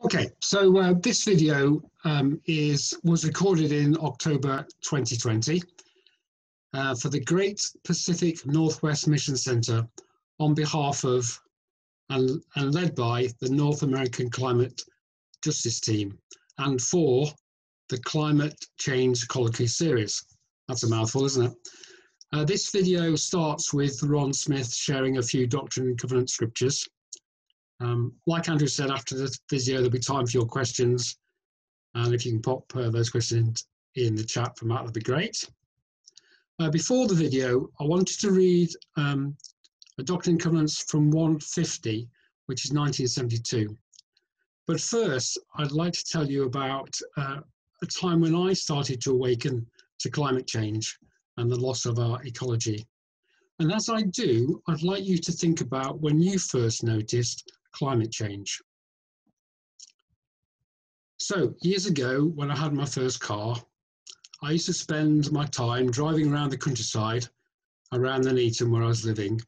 Okay, so this video was recorded in October 2020 for the Great Pacific Northwest Mission Center on behalf of and led by the North American Climate Justice Team and for the Climate Change Colloquy Series. That's a mouthful, isn't it? This video starts with Ron Smith sharing a few Doctrine and Covenant scriptures. Like Andrew said, after the video, there'll be time for your questions. And if you can pop those questions in the chat for Matt, that'd be great. Before the video, I wanted to read a Doctrine and Covenants from 150, which is 1972. But first, I'd like to tell you about a time when I started to awaken to climate change and the loss of our ecology. And as I do, I'd like you to think about when you first noticed climate change. So years ago, when I had my first car, I used to spend my time driving around the countryside around Nuneaton where I was living.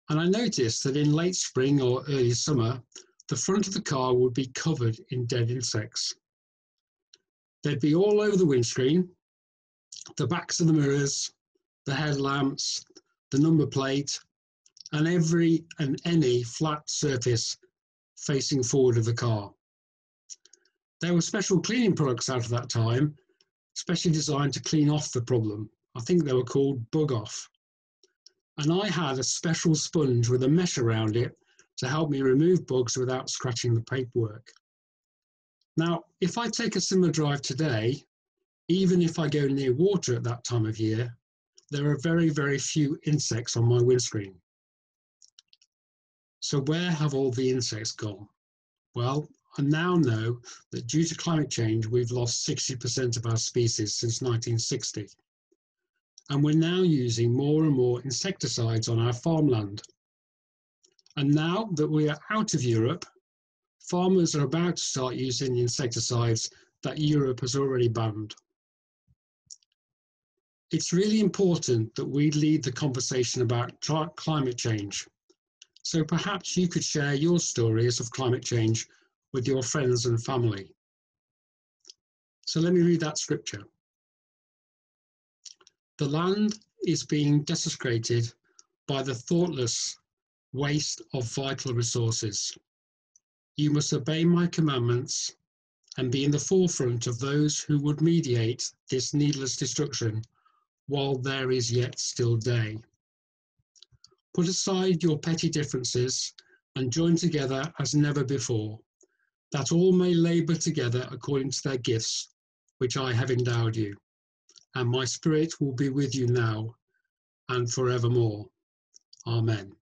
And I noticed that in late spring or early summer, the front of the car would be covered in dead insects. They'd be all over the windscreen, the backs of the mirrors, the headlamps, the number plate, and every and any flat surface facing forward of the car. There were special cleaning products out of that time, specially designed to clean off the problem. I think they were called Bug Off. And I had a special sponge with a mesh around it to help me remove bugs without scratching the paperwork. Now, if I take a similar drive today, even if I go near water at that time of year, there are very, very few insects on my windscreen. So where have all the insects gone? Well, I now know that due to climate change, we've lost 60% of our species since 1960. And we're now using more and more insecticides on our farmland. And now that we are out of Europe, farmers are about to start using the insecticides that Europe has already banned. It's really important that we lead the conversation about climate change. So perhaps you could share your stories of climate change with your friends and family. So let me read that scripture. The land is being desecrated by the thoughtless waste of vital resources. You must obey my commandments and be in the forefront of those who would mediate this needless destruction while there is yet still day. Put aside your petty differences and join together as never before, that all may labour together according to their gifts, which I have endowed you. And my spirit will be with you now and forevermore. Amen.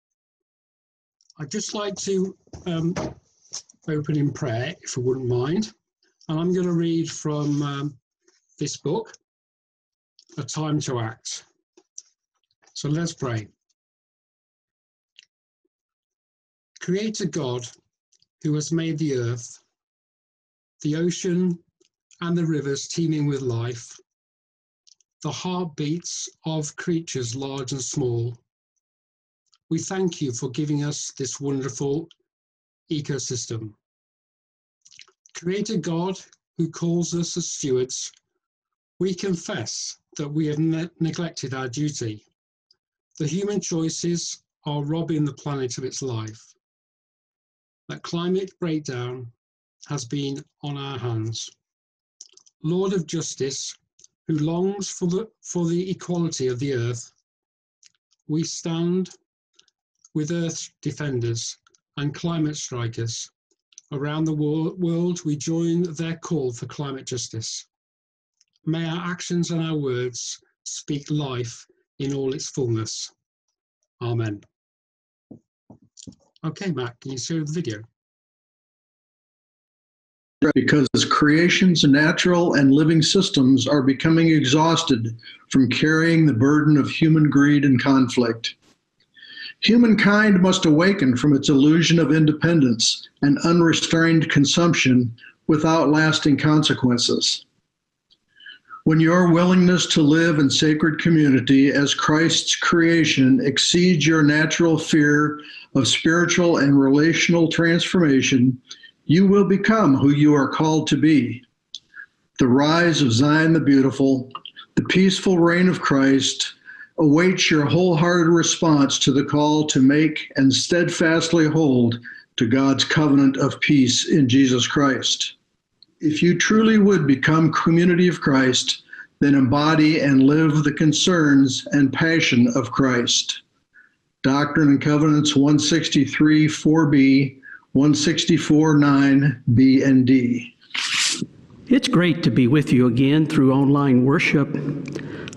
I'd just like to open in prayer, if you wouldn't mind. And I'm going to read from this book, A Time to Act. So let's pray. Creator God, who has made the earth, the ocean and the rivers teeming with life, the heartbeats of creatures large and small, we thank you for giving us this wonderful ecosystem. Creator God, who calls us as stewards, we confess that we have neglected our duty. The human choices are robbing the planet of its life. That climate breakdown has been on our hands. Lord of Justice, who longs for the equality of the earth, we stand with Earth's defenders and climate strikers. Around the world, we join their call for climate justice. May our actions and our words speak life in all its fullness. Amen. Okay, Matt, can you show the video? Because creation's natural and living systems are becoming exhausted from carrying the burden of human greed and conflict. Humankind must awaken from its illusion of independence and unrestrained consumption without lasting consequences. When your willingness to live in sacred community as Christ's creation exceeds your natural fear of spiritual and relational transformation, You will become who you are called to be. The rise of Zion the Beautiful, the peaceful reign of Christ, awaits your wholehearted response to the call to make and steadfastly hold to God's covenant of peace in Jesus Christ. If you truly would become community of Christ, then embody and live the concerns and passion of Christ. Doctrine and Covenants 163 4b, 164 9b and d. It's great to be with you again through online worship.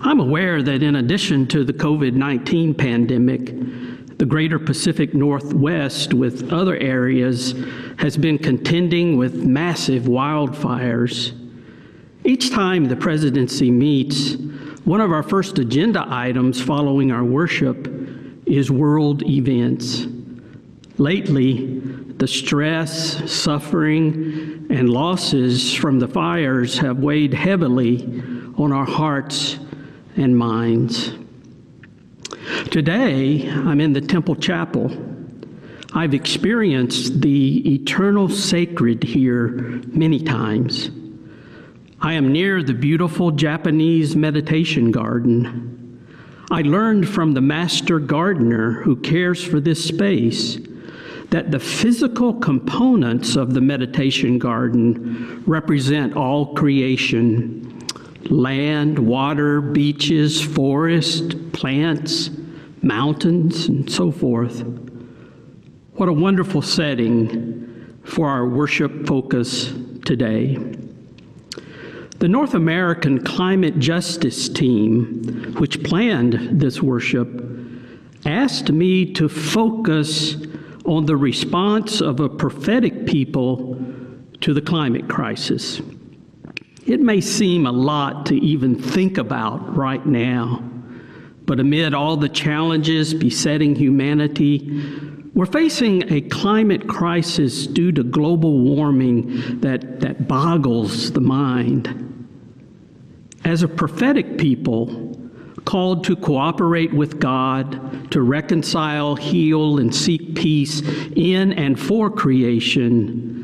I'm aware that in addition to the COVID-19 pandemic, the greater Pacific Northwest with other areas has been contending with massive wildfires. Each time the presidency meets, one of our first agenda items following our worship is world events. Lately, the stress, suffering, and losses from the fires have weighed heavily on our hearts and minds. Today, I'm in the Temple Chapel. I've experienced the eternal sacred here many times. I am near the beautiful Japanese meditation garden. I learned from the master gardener who cares for this space that the physical components of the meditation garden represent all creation: land, water, beaches, forest, plants, mountains, and so forth. What a wonderful setting for our worship focus today. The North American Climate Justice Team, which planned this worship, asked me to focus on the response of a prophetic people to the climate crisis. It may seem a lot to even think about right now, but amid all the challenges besetting humanity, we're facing a climate crisis due to global warming that boggles the mind. As a prophetic people, called to cooperate with God, to reconcile, heal, and seek peace in and for creation,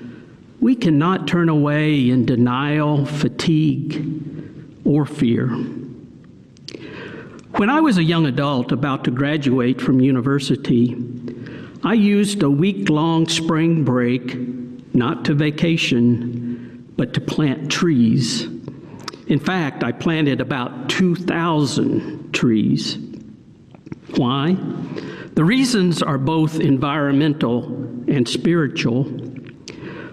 we cannot turn away in denial, fatigue, or fear. When I was a young adult about to graduate from university, I used a week-long spring break, not to vacation, but to plant trees. In fact, I planted about 2,000 trees. Why? The reasons are both environmental and spiritual.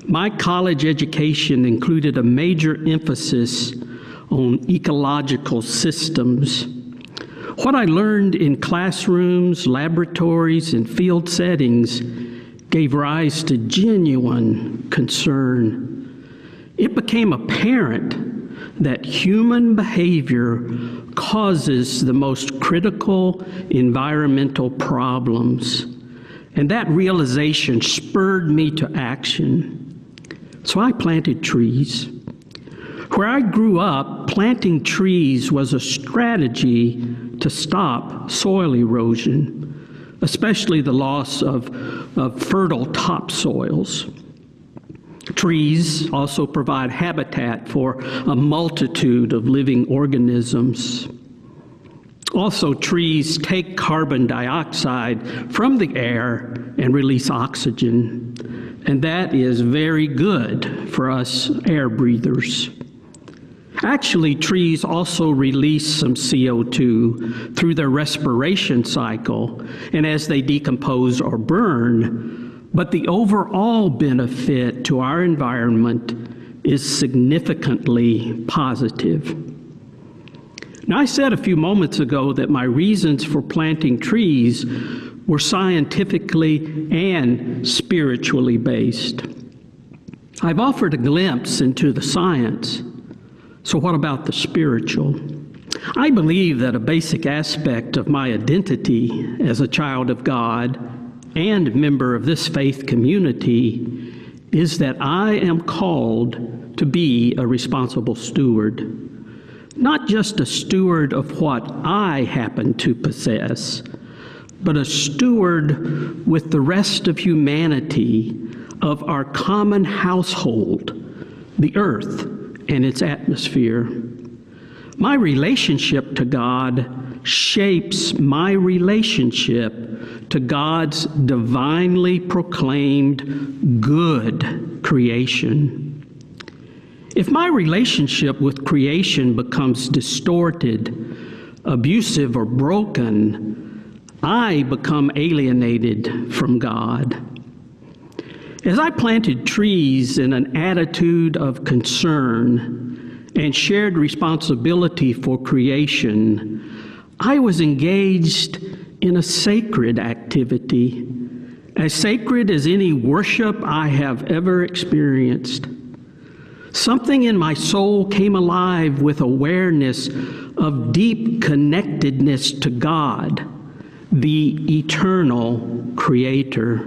My college education included a major emphasis on ecological systems. What I learned in classrooms, laboratories, and field settings gave rise to genuine concern. It became apparent that human behavior causes the most critical environmental problems. And that realization spurred me to action. So I planted trees. Where I grew up, planting trees was a strategy to stop soil erosion, especially the loss of fertile topsoils. Trees also provide habitat for a multitude of living organisms. Also, trees take carbon dioxide from the air and release oxygen, and that is very good for us air breathers. Actually, trees also release some CO2 through their respiration cycle and as they decompose or burn. But the overall benefit to our environment is significantly positive. Now, I said a few moments ago that my reasons for planting trees were scientifically and spiritually based. I've offered a glimpse into the science. So what about the spiritual? I believe that a basic aspect of my identity as a child of God and member of this faith community is that I am called to be a responsible steward. Not just a steward of what I happen to possess, but a steward with the rest of humanity of our common household, the earth and its atmosphere. My relationship to God shapes my relationship to God's divinely proclaimed good creation. If my relationship with creation becomes distorted, abusive, or broken, I become alienated from God. As I planted trees in an attitude of concern and shared responsibility for creation, I was engaged in a sacred activity, as sacred as any worship I have ever experienced. Something in my soul came alive with awareness of deep connectedness to God, the eternal Creator.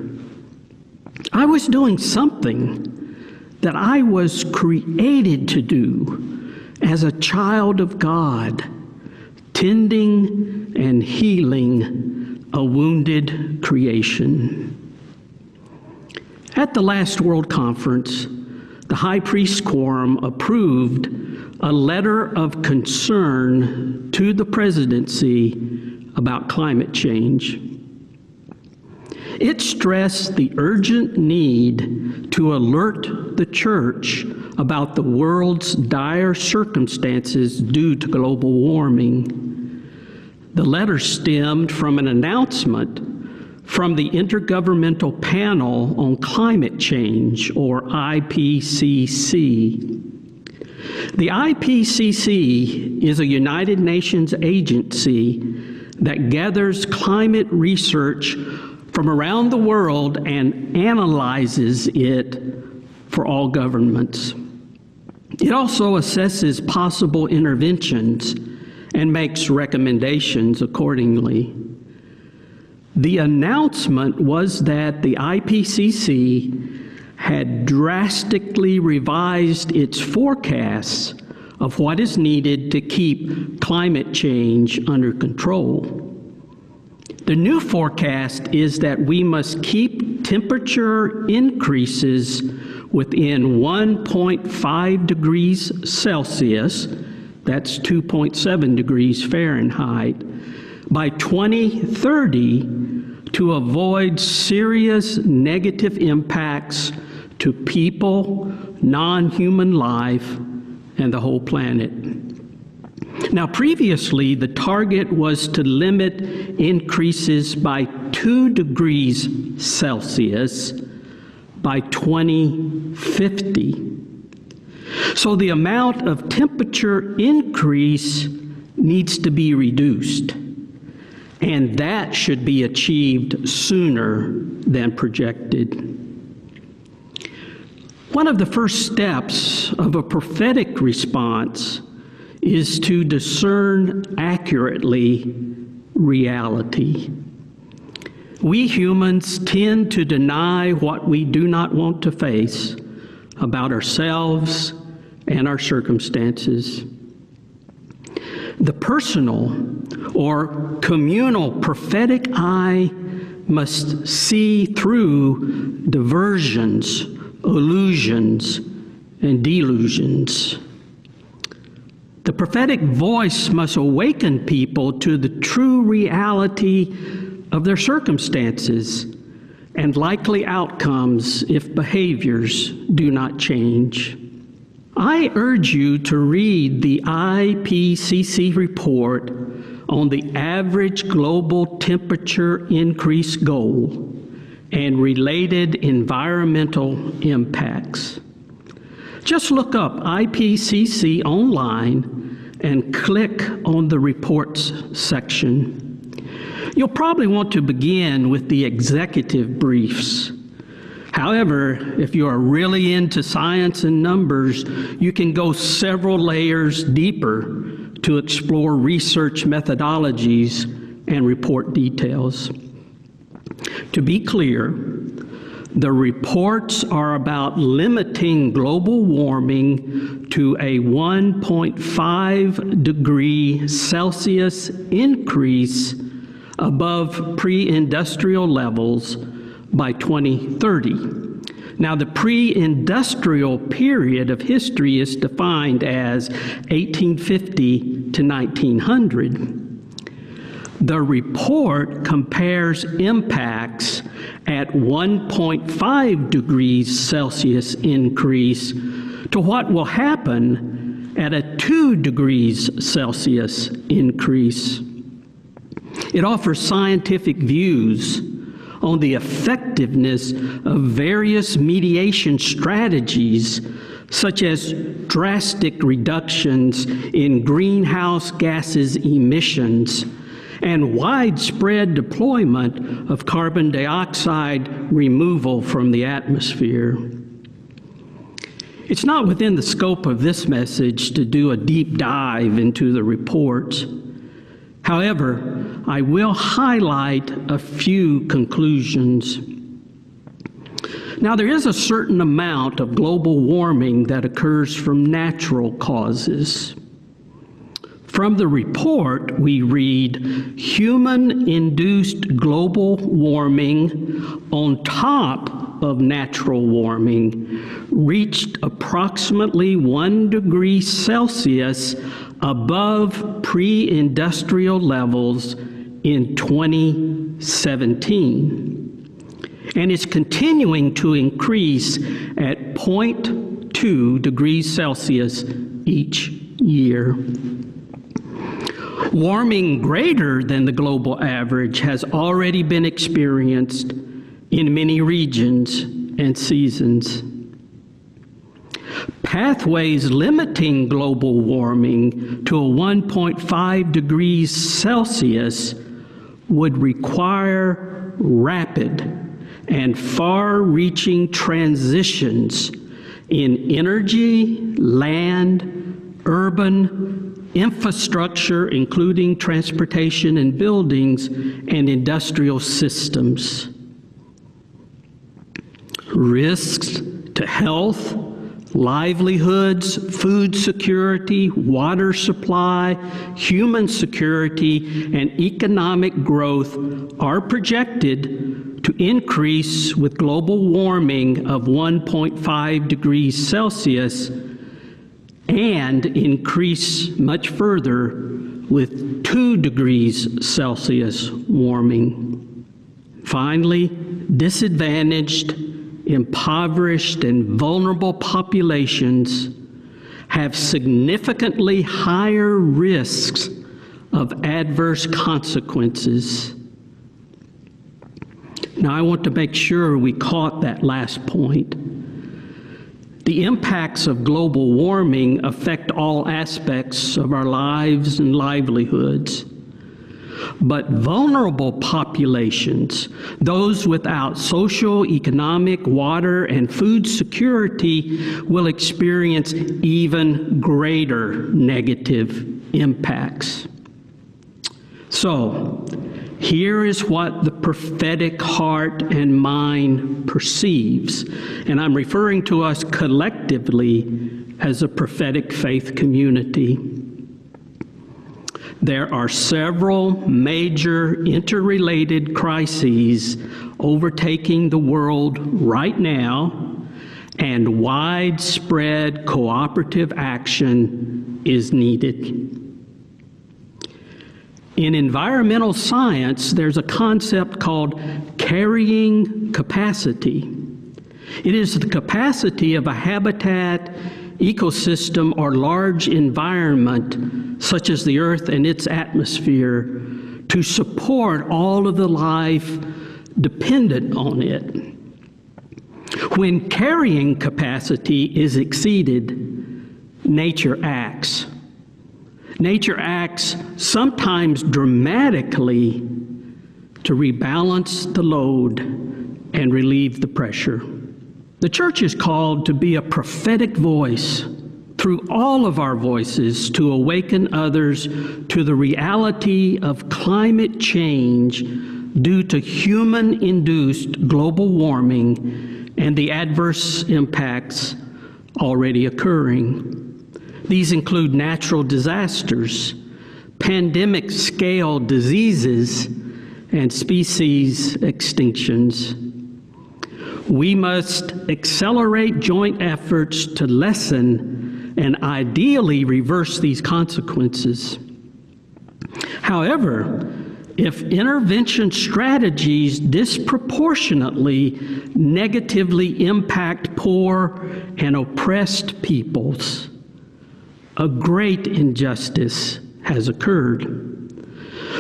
I was doing something that I was created to do as a child of God, tending and healing a wounded creation. At the last World Conference, the High Priest Quorum approved a letter of concern to the presidency about climate change. It stressed the urgent need to alert the church about the world's dire circumstances due to global warming. The letter stemmed from an announcement from the Intergovernmental Panel on Climate Change, or IPCC. The IPCC is a United Nations agency that gathers climate research from around the world and analyzes it for all governments. It also assesses possible interventions and makes recommendations accordingly. The announcement was that the IPCC had drastically revised its forecasts of what is needed to keep climate change under control. The new forecast is that we must keep temperature increases within 1.5 degrees Celsius, that's 2.7 degrees Fahrenheit, by 2030 to avoid serious negative impacts to people, non-human life, and the whole planet. Now, previously, the target was to limit increases by 2 degrees Celsius by 2050. So the amount of temperature increase needs to be reduced, and that should be achieved sooner than projected. One of the first steps of a prophetic response is to discern accurately reality. We humans tend to deny what we do not want to face about ourselves and our circumstances. The personal or communal prophetic eye must see through diversions, illusions, and delusions. The prophetic voice must awaken people to the true reality of their circumstances and likely outcomes if behaviors do not change. I urge you to read the IPCC report on the average global temperature increase goal and related environmental impacts. Just look up IPCC online and click on the reports section. You'll probably want to begin with the executive briefs. However, if you are really into science and numbers, you can go several layers deeper to explore research methodologies and report details. To be clear, the reports are about limiting global warming to a 1.5 degree Celsius increase above pre-industrial levels by 2030. Now, the pre-industrial period of history is defined as 1850 to 1900. The report compares impacts at 1.5 degrees Celsius increase to what will happen at a 2 degrees Celsius increase. It offers scientific views on the effectiveness of various mediation strategies, such as drastic reductions in greenhouse gases emissions and widespread deployment of carbon dioxide removal from the atmosphere. It's not within the scope of this message to do a deep dive into the reports. However, I will highlight a few conclusions. Now, there is a certain amount of global warming that occurs from natural causes. From the report, we read, human-induced global warming on top of natural warming reached approximately 1 degree Celsius above pre-industrial levels in 2017. And it's continuing to increase at 0.2 degrees Celsius each year. Warming greater than the global average has already been experienced in many regions and seasons. Pathways limiting global warming to a 1.5 degrees Celsius would require rapid and far-reaching transitions in energy, land, urban, infrastructure, including transportation and buildings, and industrial systems. Risks to health, livelihoods, food security, water supply, human security, and economic growth are projected to increase with global warming of 1.5 degrees Celsius and increase much further with 2 degrees Celsius warming. Finally, disadvantaged, impoverished, and vulnerable populations have significantly higher risks of adverse consequences. Now, I want to make sure we caught that last point. The impacts of global warming affect all aspects of our lives and livelihoods. But vulnerable populations, those without social, economic, water, and food security, will experience even greater negative impacts. So, here is what the prophetic heart and mind perceives, and I'm referring to us collectively as a prophetic faith community. There are several major interrelated crises overtaking the world right now, and widespread cooperative action is needed. In environmental science, there's a concept called carrying capacity. It is the capacity of a habitat, ecosystem, or large environment, such as the Earth and its atmosphere, to support all of the life dependent on it. When carrying capacity is exceeded, nature acts. Nature acts sometimes dramatically to rebalance the load and relieve the pressure. The church is called to be a prophetic voice through all of our voices to awaken others to the reality of climate change due to human-induced global warming and the adverse impacts already occurring. These include natural disasters, pandemic-scale diseases, and species extinctions. We must accelerate joint efforts to lessen and ideally reverse these consequences. However, if intervention strategies disproportionately negatively impact poor and oppressed peoples, a great injustice has occurred.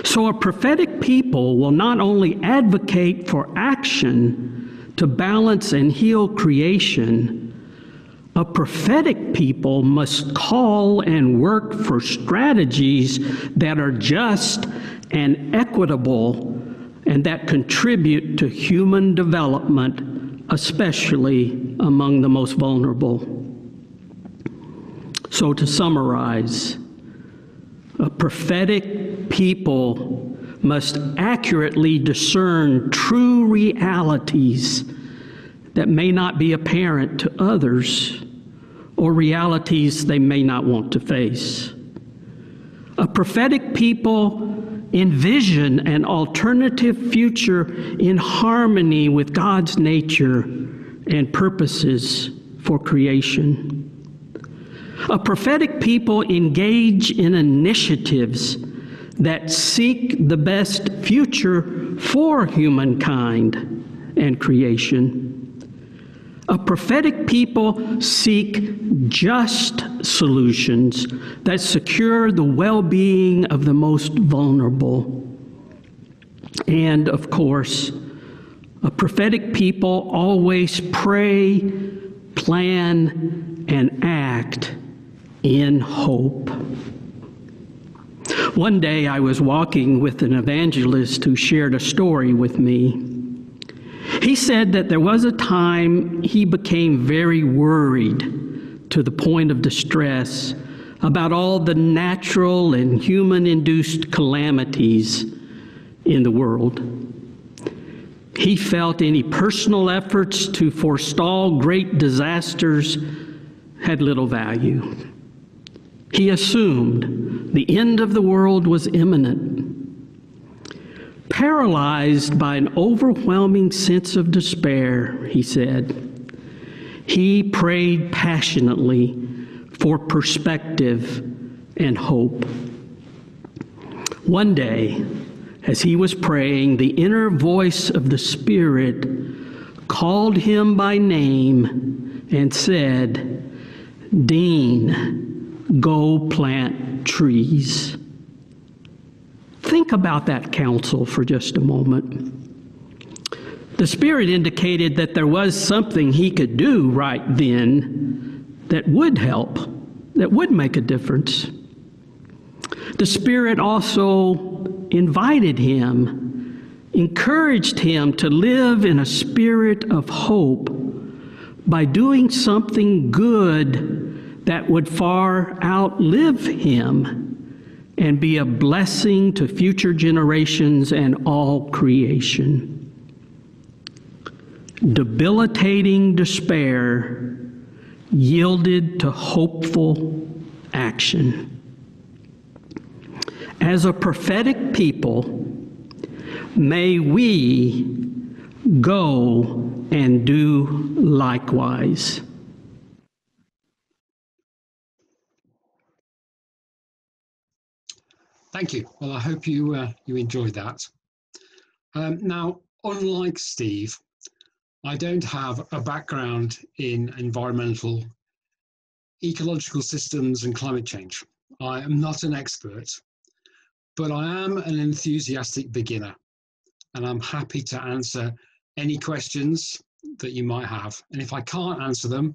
So a prophetic people will not only advocate for action to balance and heal creation, a prophetic people must call and work for strategies that are just and equitable and that contribute to human development, especially among the most vulnerable. So to summarize, a prophetic people must accurately discern true realities that may not be apparent to others or realities they may not want to face. A prophetic people envision an alternative future in harmony with God's nature and purposes for creation. A prophetic people engage in initiatives that seek the best future for humankind and creation. A prophetic people seek just solutions that secure the well-being of the most vulnerable. And of course, a prophetic people always pray, plan, and act in hope. One day I was walking with an evangelist who shared a story with me. He said that there was a time he became very worried to the point of distress about all the natural and human-induced calamities in the world. He felt any personal efforts to forestall great disasters had little value. He assumed the end of the world was imminent. Paralyzed by an overwhelming sense of despair, he said, he prayed passionately for perspective and hope. One day, as he was praying, the inner voice of the Spirit called him by name and said, "Dean, go plant trees." Think about that counsel for just a moment. The Spirit indicated that there was something he could do right then that would help, that would make a difference. The Spirit also invited him, encouraged him to live in a spirit of hope by doing something good that would far outlive him and be a blessing to future generations and all creation. Debilitating despair yielded to hopeful action. As a prophetic people, may we go and do likewise. Thank you. Well, I hope you enjoyed that. Now, unlike Steve, I don't have a background in environmental, ecological systems and climate change. I am not an expert, but I am an enthusiastic beginner, and I'm happy to answer any questions that you might have. And if I can't answer them,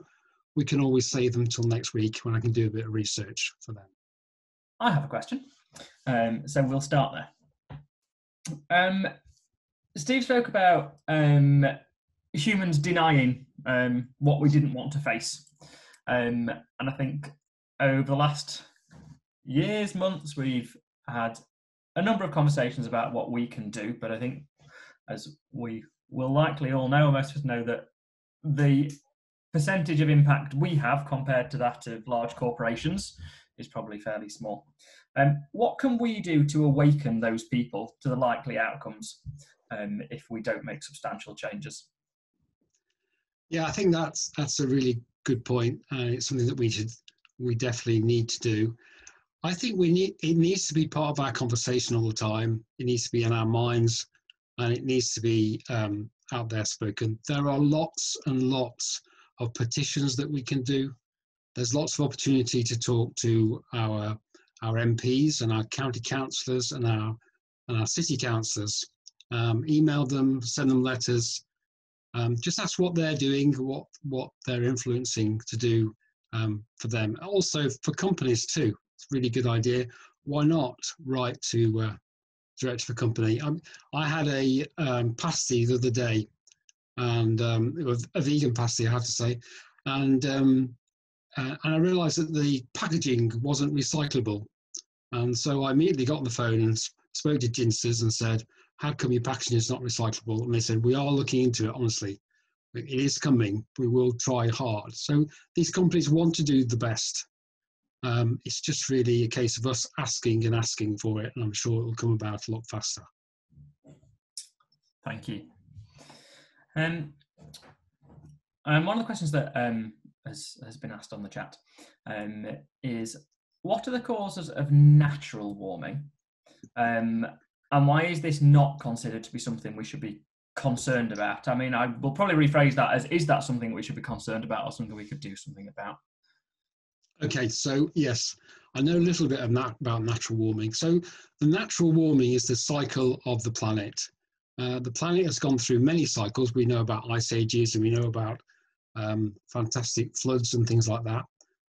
we can always save them till next week when I can do a bit of research for them. I have a question. So we'll start there. Steve spoke about humans denying what we didn't want to face. And I think over the last years, months, we've had a number of conversations about what we can do. But I think, as we will likely all know, most of us know, that the percentage of impact we have compared to that of large corporations is probably fairly small. What can we do to awaken those people to the likely outcomes if we don't make substantial changes? Yeah, I think that's a really good point, and it's something that we definitely need to do. I think it needs to be part of our conversation all the time. It needs to be in our minds, and it needs to be out there spoken. There are lots and lots of petitions that we can do. There's lots of opportunity to talk to our MPs and our county councillors and our city councillors. Email them, send them letters. Just ask what they're doing, what they're influencing to do for them. Also for companies too. It's a really good idea. Why not write to direct for company? I had a pasty the other day, and it was a vegan pasty, I have to say, and I realised that the packaging wasn't recyclable, and so I immediately got on the phone and spoke to Ginsters and said, "How come your packaging is not recyclable?" And they said, "We are looking into it. Honestly, it is coming. We will try hard." So these companies want to do the best. It's just really a case of us asking and asking for it, and I'm sure it will come about a lot faster. Thank you. One of the questions that has been asked on the chat is, what are the causes of natural warming? And why is this not considered to be something we should be concerned about? I mean, I will probably rephrase that as, is that something we should be concerned about or something we could do something about? Okay, so yes, I know a little bit about natural warming. So the natural warming is the cycle of the planet. The planet has gone through many cycles. We know about ice ages and we know about fantastic floods and things like that.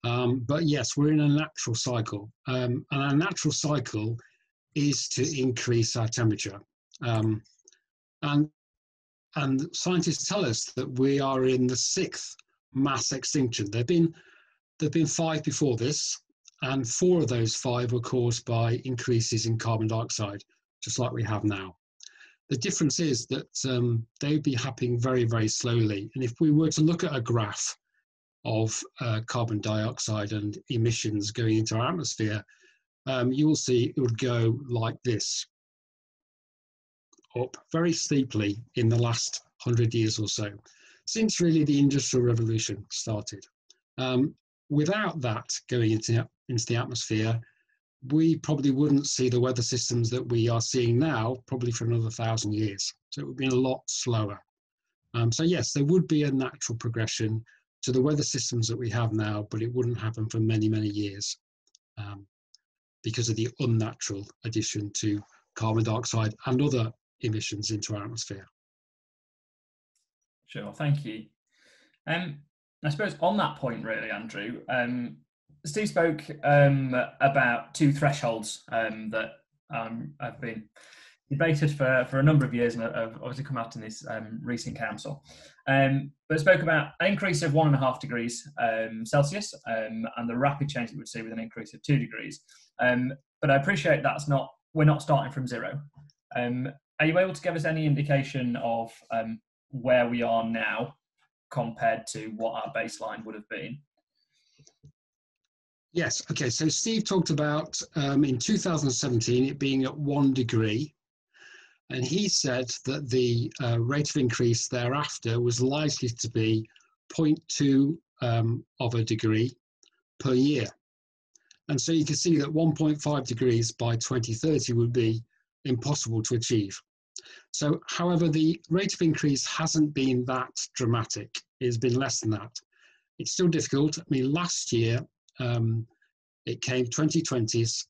But yes, we're in a natural cycle. And our natural cycle is to increase our temperature. And scientists tell us that we are in the 6th mass extinction. There've been 5 before this, and 4 of those 5 were caused by increases in carbon dioxide, just like we have now. The difference is that they'd be happening very, very slowly. And if we were to look at a graph of carbon dioxide and emissions going into our atmosphere, you will see it would go like this, up very steeply in the last 100 years or so, since really the Industrial Revolution started. Without that going into the atmosphere, we probably wouldn't see the weather systems that we are seeing now, probably for another 1,000 years. So it would be a lot slower. So yes, there would be a natural progression to the weather systems that we have now, but it wouldn't happen for many, many years because of the unnatural addition to carbon dioxide and other emissions into our atmosphere. Sure, thank you. I suppose on that point, really, Andrew, Steve spoke about 2 thresholds that have been debated for a number of years and have obviously come out in this recent council. But spoke about an increase of 1.5 degrees Celsius and the rapid change that we would see with an increase of 2 degrees. But I appreciate we're not starting from 0. Are you able to give us any indication of where we are now compared to what our baseline would have been? Yes, okay, so Steve talked about in 2017 it being at 1 degree, and he said that the rate of increase thereafter was likely to be 0.2 of a degree per year. And so you can see that 1.5 degrees by 2030 would be impossible to achieve. So, however, the rate of increase hasn't been that dramatic. It's been less than that. It's still difficult. I mean, last year, it came 2020's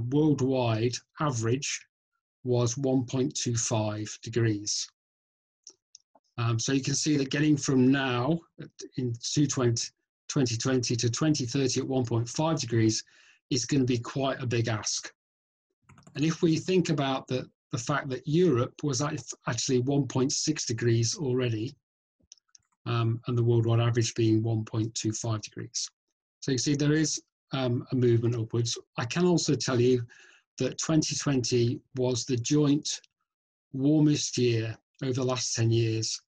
worldwide average was 1.25 degrees. So you can see that getting from now in 2020 to 2030 at 1.5 degrees is going to be quite a big ask. And if we think about the fact that Europe was actually 1.6 degrees already, and the worldwide average being 1.25 degrees. So you see there is a movement upwards. I can also tell you that 2020 was the joint warmest year over the last 10 years,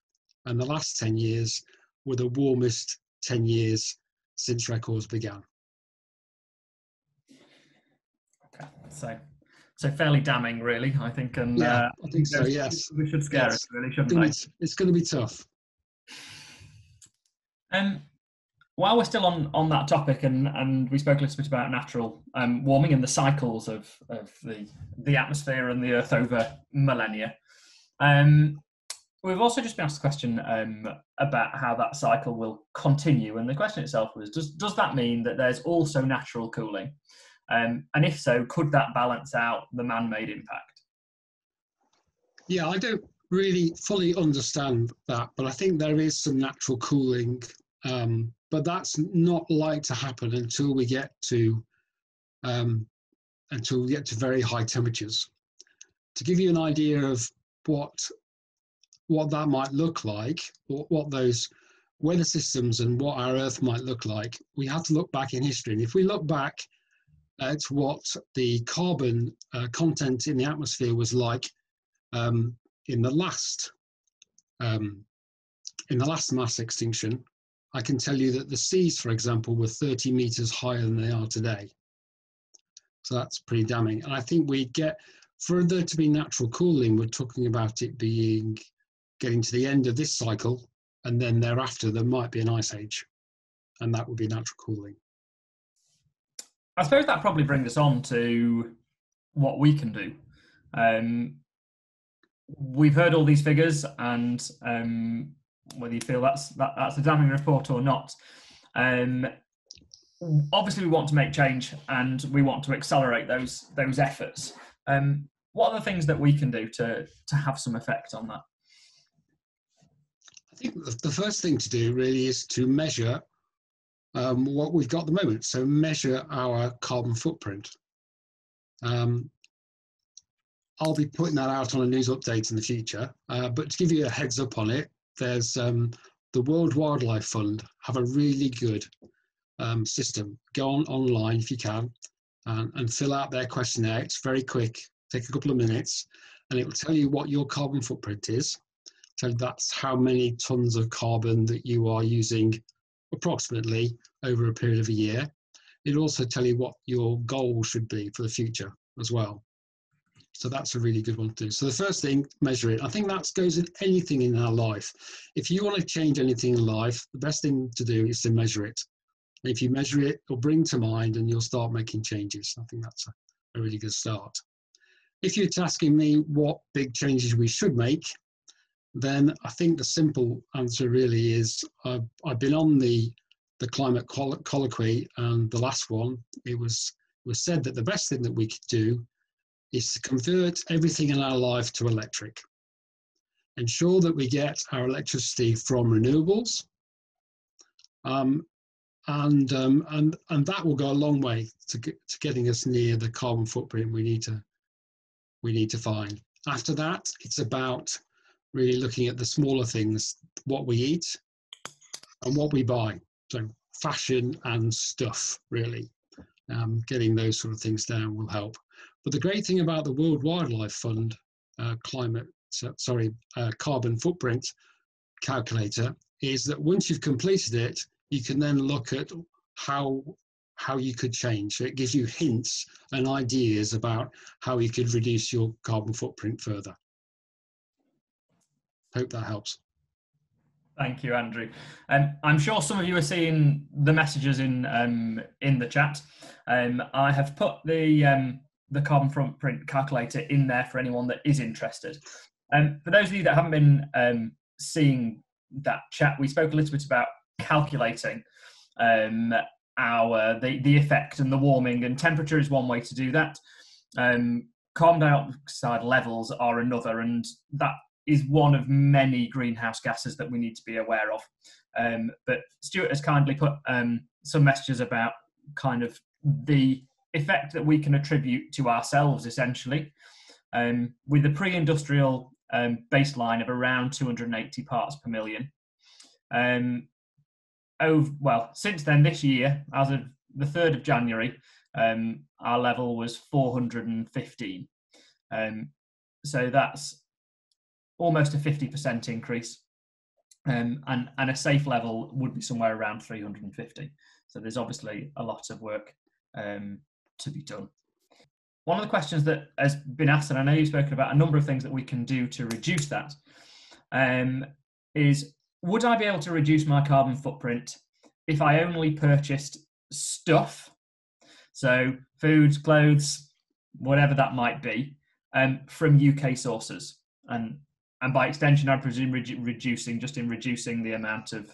and the last 10 years were the warmest 10 years since records began. Okay, so fairly damning, really, I think. And yeah, I think so. Yes, we should scare us, really, shouldn't we? It's going to be tough. While we're still on that topic, and we spoke a little bit about natural warming and the cycles of the atmosphere and the Earth over millennia, we've also just been asked a question about how that cycle will continue. And the question itself was, does that mean that there's also natural cooling? And if so, could that balance out the man-made impact? Yeah, I don't really fully understand that, but I think there is some natural cooling, but that's not like to happen until we get to very high temperatures. To give you an idea of what that might look like, or what those weather systems and what our Earth might look like, we have to look back in history. And if we look back at what the carbon content in the atmosphere was like in the last mass extinction, I can tell you that the seas, for example, were 30 meters higher than they are today. So that's pretty damning. And I think we get, for there to be natural cooling, we're talking about it getting to the end of this cycle, and then thereafter there might be an ice age, and that would be natural cooling. I suppose that probably brings us on to what we can do. We've heard all these figures, and whether you feel that's a damning report or not, obviously we want to make change and we want to accelerate those efforts. What are the things that we can do to have some effect on that? I think the first thing to do really is to measure what we've got at the moment. So measure our carbon footprint. I'll be putting that out on a news update in the future, but to give you a heads up on it, there's the World Wildlife Fund have a really good system. Go online if you can and fill out their questionnaire. It's very quick, take a couple of minutes, and it will tell you what your carbon footprint is. So that's how many tons of carbon that you are using approximately over a period of a year. It'll also tell you what your goal should be for the future as well. So that's a really good one to do. So the first thing, measure it. I think that goes in anything in our life. If you want to change anything in life, the best thing to do is to measure it. And if you measure it, it'll bring to mind and you'll start making changes. I think that's a really good start. If you're asking me what big changes we should make, then I think the simple answer really is I've been on the climate colloquy, and the last one, it was said that the best thing that we could do is to convert everything in our life to electric. Ensure that we get our electricity from renewables, and that will go a long way to getting us near the carbon footprint we need to find. After that, it's about really looking at the smaller things, what we eat and what we buy. So fashion and stuff, really. Getting those sort of things down will help. But the great thing about the World Wildlife Fund carbon footprint calculator is that once you've completed it, you can then look at how you could change. So it gives you hints and ideas about how you could reduce your carbon footprint further. Hope that helps. Thank you, Andrew. I'm sure some of you are seeing the messages in the chat. I have put the carbon footprint calculator in there for anyone that is interested. For those of you that haven't been seeing that chat, we spoke a little bit about calculating the effect and the warming, and temperature is one way to do that. Carbon dioxide levels are another, and that is one of many greenhouse gases that we need to be aware of. But Stuart has kindly put some messages about kind of the effect that we can attribute to ourselves, essentially, with the pre-industrial baseline of around 280 parts per million. Since then, this year, as of the 3rd of January, our level was 415. So that's almost a 50% increase, and a safe level would be somewhere around 350. So there's obviously a lot of work to be done. One of the questions that has been asked, and I know you've spoken about a number of things that we can do to reduce that, is would I be able to reduce my carbon footprint if I only purchased stuff, so foods, clothes, whatever that might be, from UK sources, and by extension, I presume reducing the amount of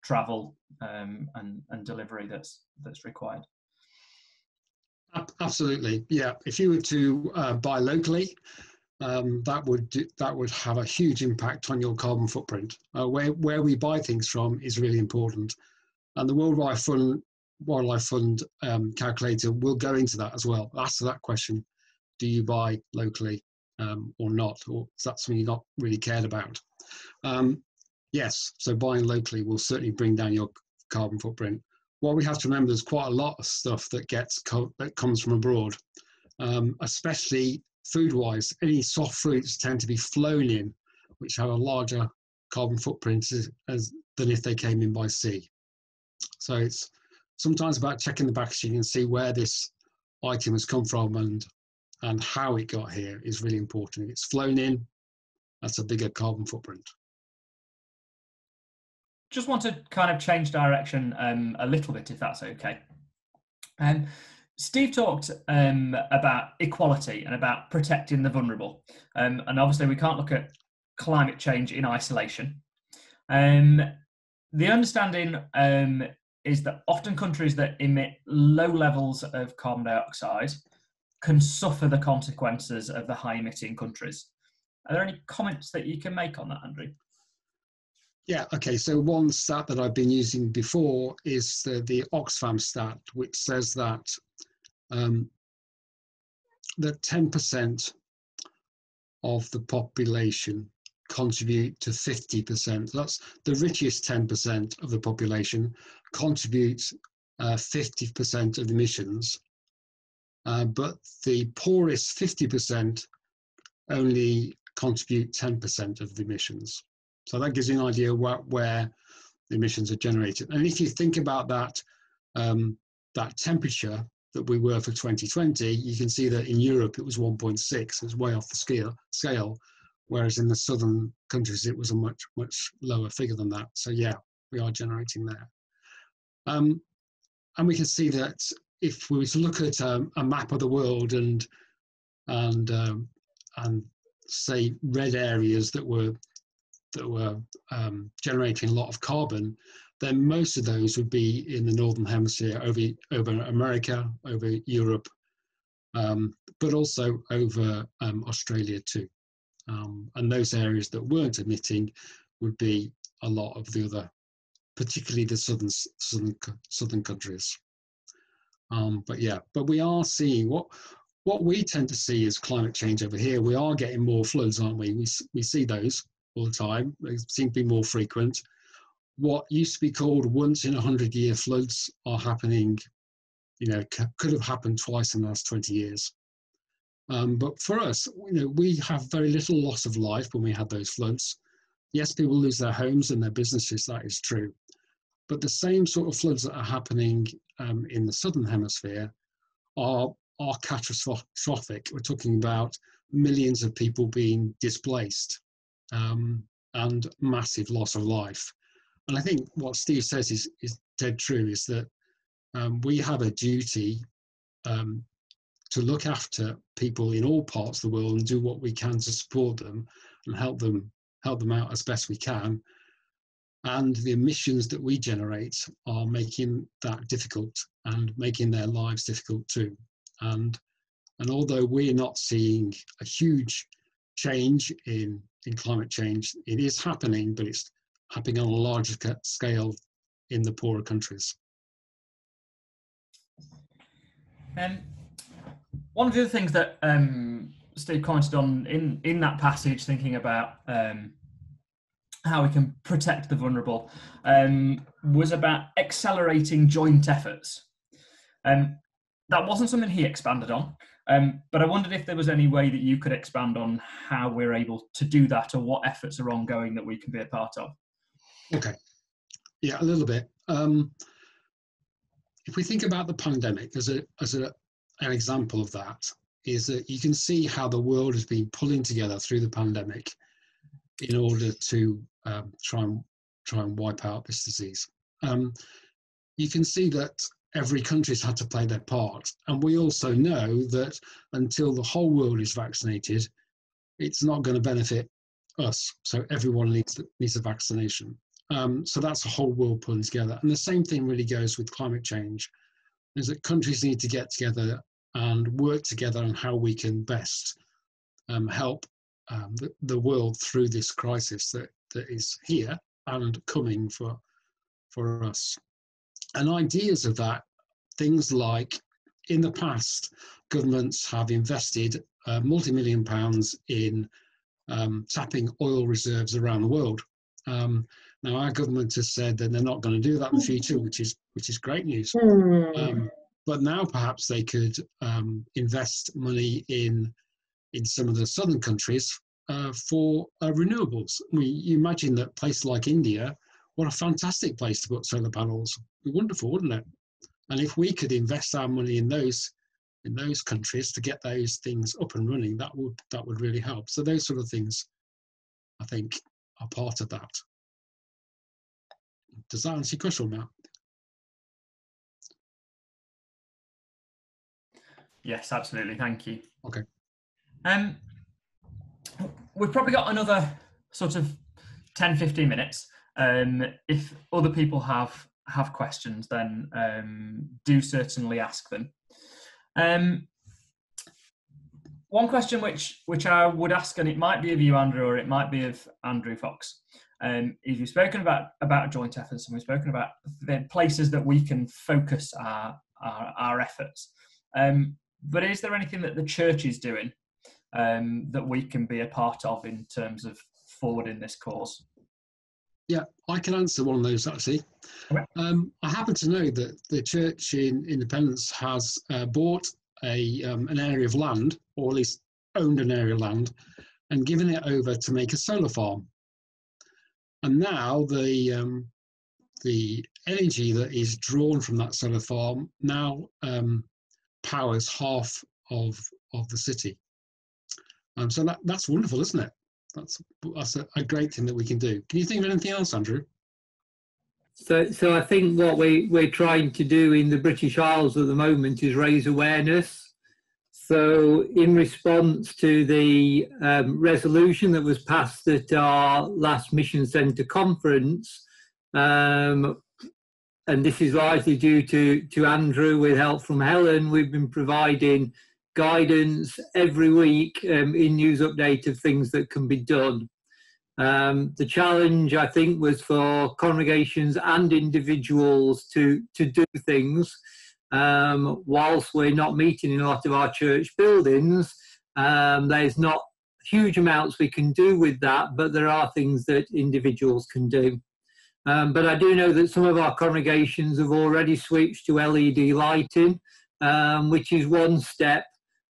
travel and delivery that's required. Absolutely, yeah. If you were to buy locally, that would have a huge impact on your carbon footprint. Where we buy things from is really important, and the World Wildlife Fund calculator will go into that as well. Answer that question: do you buy locally or not, or is that something you're not really cared about? Yes, so buying locally will certainly bring down your carbon footprint. What we have to remember, there's quite a lot of stuff that comes from abroad, especially food-wise. Any soft fruits tend to be flown in, which have a larger carbon footprint than if they came in by sea. So it's sometimes about checking the packaging and see where this item has come from and how it got here is really important. If it's flown in, that's a bigger carbon footprint. Just want to kind of change direction a little bit, if that's okay. Steve talked about equality and about protecting the vulnerable. And obviously we can't look at climate change in isolation. The understanding is that often countries that emit low levels of carbon dioxide can suffer the consequences of the high emitting countries. Are there any comments that you can make on that, Andrew? Yeah, okay, so one stat that I've been using before is the Oxfam stat, which says that that 10% of the population contribute to 50%. That's the richest 10% of the population contributes 50% of emissions, but the poorest 50% only contribute 10% of the emissions. So that gives you an idea where the emissions are generated. And if you think about that, that temperature that we were for 2020, you can see that in Europe it was 1.6. It was way off the scale, whereas in the southern countries it was a much lower figure than that. So yeah, we are generating there. And we can see that if we were to look at a map of the world and say red areas that were generating a lot of carbon, then most of those would be in the Northern Hemisphere, over America, over Europe, but also over Australia too. And those areas that weren't emitting would be a lot of the other, particularly the southern countries. But we are seeing what we tend to see is climate change over here. We are getting more floods, aren't we? We see those all the time. They seem to be more frequent. What used to be called once in 100-year floods are happening, could have happened twice in the last 20 years. But for us, we have very little loss of life when we had those floods. Yes, people lose their homes and their businesses, that is true. But the same sort of floods that are happening in the Southern Hemisphere are catastrophic. We're talking about millions of people being displaced and massive loss of life. And I think what Steve says is dead true, is that we have a duty to look after people in all parts of the world and do what we can to support them and help them out as best we can. And the emissions that we generate are making that difficult and making their lives difficult too. And although we're not seeing a huge change in climate change, it is happening, but it's happening on a larger scale in the poorer countries. One of the other things that Steve commented on in that passage, thinking about how we can protect the vulnerable, was about accelerating joint efforts. That wasn't something he expanded on, but I wondered if there was any way that you could expand on how we're able to do that, or what efforts are ongoing that we can be a part of. Okay, yeah, a little bit. If we think about the pandemic as an example of that, is that you can see how the world has been pulling together through the pandemic in order to try and wipe out this disease. You can see that every country's had to play their part, and we also know that until the whole world is vaccinated, it's not going to benefit us. So everyone needs a vaccination. So that's a whole world pulling together. And the same thing really goes with climate change, is that countries need to get together and work together on how we can best help the world through this crisis that is here and coming for us. And ideas of that, things like, in the past, governments have invested multi-million pounds in tapping oil reserves around the world. Now our government has said that they're not going to do that in the future, which is great news. But now perhaps they could invest money in some of the southern countries for renewables. You imagine that places like India, what a fantastic place to put solar panels. It'd be wonderful, wouldn't it? And if we could invest our money in those countries to get those things up and running, that would really help. So those sort of things, I think, are part of that. Does that answer your question, Matt? Yes, absolutely. Thank you. Okay. We've probably got another sort of 10, 15 minutes. If other people have questions, then do certainly ask them. One question which I would ask, and it might be of you, Andrew, or it might be of Andrew Fox, is we've spoken about joint efforts, and we've spoken about the places that we can focus our efforts. But is there anything that the church is doing that we can be a part of in terms of forwarding this cause? Yeah, I can answer one of those actually. Okay. I happen to know that the church in Independence has bought an area of land, or at least owned an area of land, and given it over to make a solar farm. And now the energy that is drawn from that solar farm now powers half of the city. So that's wonderful, isn't it? That's a great thing that we can do. Can you think of anything else, Andrew? So I think what we're trying to do in the British Isles at the moment is raise awareness. So in response to the resolution that was passed at our last Mission Centre conference, and this is largely due to Andrew with help from Helen, we've been providing guidance every week in News Update of things that can be done. The challenge, I think, was for congregations and individuals to do things. Whilst we're not meeting in a lot of our church buildings, there's not huge amounts we can do with that, but there are things that individuals can do. But I do know that some of our congregations have already switched to LED lighting, which is one step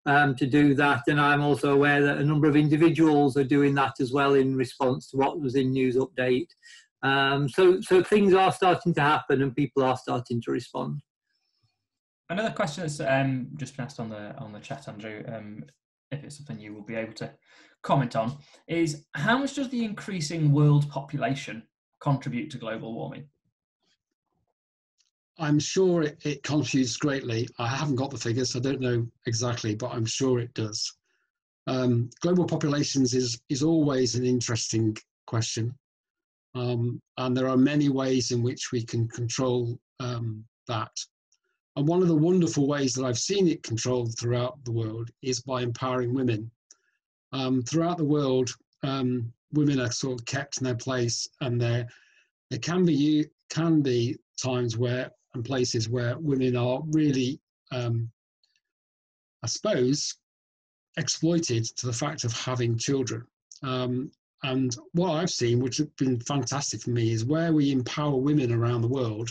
to do that, and I'm also aware that a number of individuals are doing that as well in response to what was in News Update. So things are starting to happen and people are starting to respond. Another question that's just been asked on the chat, Andrew, if it's something you will be able to comment on, is how much does the increasing world population contribute to global warming? I'm sure it contributes greatly. I haven't got the figures, I don't know exactly, but I'm sure it does. Global populations is always an interesting question. And there are many ways in which we can control that. And one of the wonderful ways that I've seen it controlled throughout the world is by empowering women. Throughout the world, women are sort of kept in their place, and there can be times where and places where women are really, I suppose, exploited to the fact of having children. And what I've seen, which has been fantastic for me, is where we empower women around the world,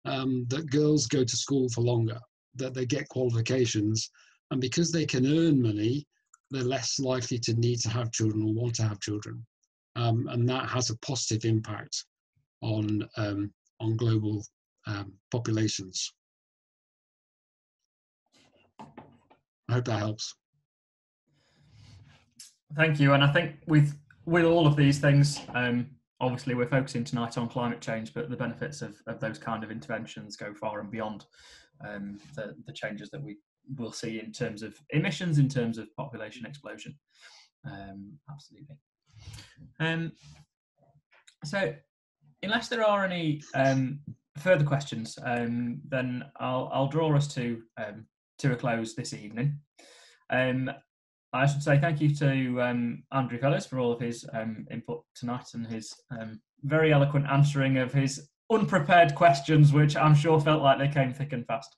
that girls go to school for longer, that they get qualifications, and because they can earn money, they're less likely to need to have children or want to have children. And that has a positive impact on global populations. I hope that helps. Thank you. And I think with all of these things, obviously we're focusing tonight on climate change, but the benefits of those kind of interventions go far and beyond the changes that we will see in terms of emissions, in terms of population explosion. Absolutely. So unless there are any further questions, then I'll draw us to a close this evening. I should say thank you to Andrew Fellows for all of his input tonight and his very eloquent answering of his unprepared questions, which I'm sure felt like they came thick and fast.